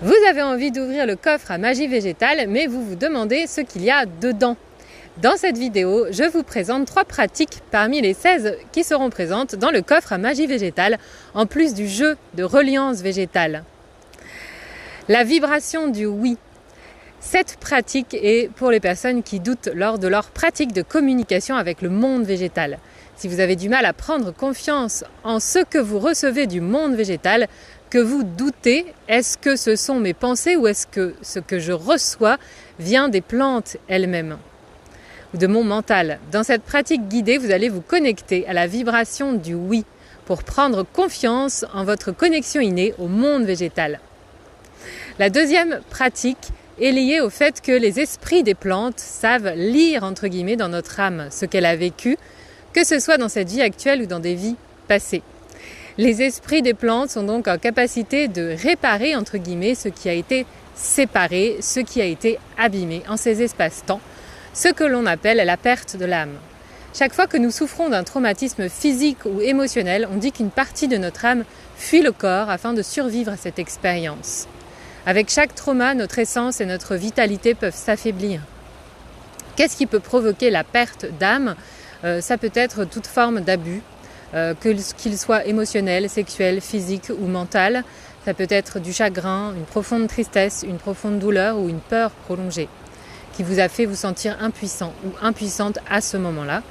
Vous avez envie d'ouvrir le coffre à magie végétale, mais vous vous demandez ce qu'il y a dedans. Dans cette vidéo, je vous présente 3 pratiques parmi les 16 qui seront présentes dans le coffre à magie végétale, en plus du jeu de reliance végétale. La vibration du oui. Cette pratique est pour les personnes qui doutent lors de leur pratique de communication avec le monde végétal. Si vous avez du mal à prendre confiance en ce que vous recevez du monde végétal, que vous doutez, est-ce que ce sont mes pensées ou est-ce que ce que je reçois vient des plantes elles-mêmes ou de mon mental? Dans cette pratique guidée, vous allez vous connecter à la vibration du oui pour prendre confiance en votre connexion innée au monde végétal. La deuxième pratique est liée au fait que les esprits des plantes savent lire entre guillemets dans notre âme ce qu'elle a vécu, que ce soit dans cette vie actuelle ou dans des vies passées. Les esprits des plantes sont donc en capacité de réparer entre guillemets ce qui a été séparé, ce qui a été abîmé en ces espaces-temps, ce que l'on appelle la perte de l'âme. Chaque fois que nous souffrons d'un traumatisme physique ou émotionnel, on dit qu'une partie de notre âme fuit le corps afin de survivre à cette expérience. Avec chaque trauma, notre essence et notre vitalité peuvent s'affaiblir. Qu'est-ce qui peut provoquer la perte d'âme ? Ça peut être toute forme d'abus, qu'il soit émotionnel, sexuel, physique ou mental. Ça peut être du chagrin, une profonde tristesse, une profonde douleur ou une peur prolongée qui vous a fait vous sentir impuissant ou impuissante à ce moment-là.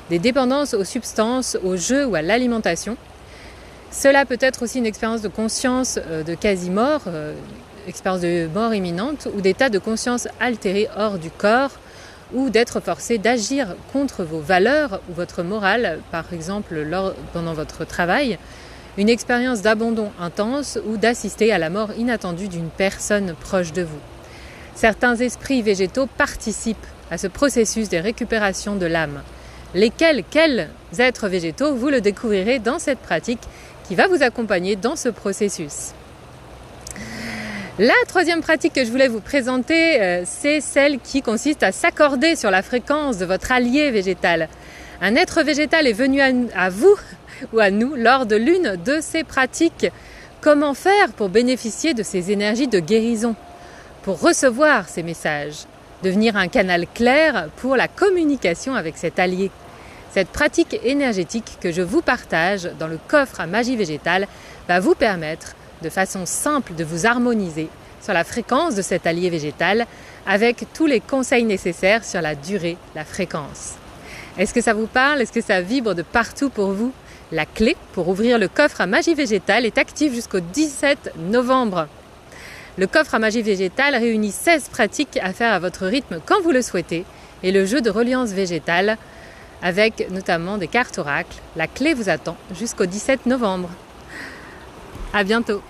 Des dépendances aux substances, aux jeux ou à l'alimentation. Cela peut être aussi une expérience de conscience de quasi-mort, expérience de mort imminente ou d'état de conscience altéré hors du corps, ou d'être forcé d'agir contre vos valeurs ou votre morale, par exemple pendant votre travail, une expérience d'abandon intense ou d'assister à la mort inattendue d'une personne proche de vous. Certains esprits végétaux participent à ce processus de récupération de l'âme. Quels êtres végétaux, vous le découvrirez dans cette pratique qui va vous accompagner dans ce processus. La troisième pratique que je voulais vous présenter, c'est celle qui consiste à s'accorder sur la fréquence de votre allié végétal. Un être végétal est venu à vous ou à nous lors de l'une de ces pratiques. Comment faire pour bénéficier de ces énergies de guérison, pour recevoir ces messages, devenir un canal clair pour la communication avec cet allié? Cette pratique énergétique que je vous partage dans le coffre à magie végétale va vous permettre de façon simple de vous harmoniser sur la fréquence de cet allié végétal avec tous les conseils nécessaires sur la durée, la fréquence. Est-ce que ça vous parle? Est-ce que ça vibre de partout pour vous? La clé pour ouvrir le coffre à magie végétale est active jusqu'au 17 novembre. Le coffre à magie végétale réunit 16 pratiques à faire à votre rythme quand vous le souhaitez et le jeu de reliance végétale avec notamment des cartes oracles. La clé vous attend jusqu'au 17 novembre. À bientôt.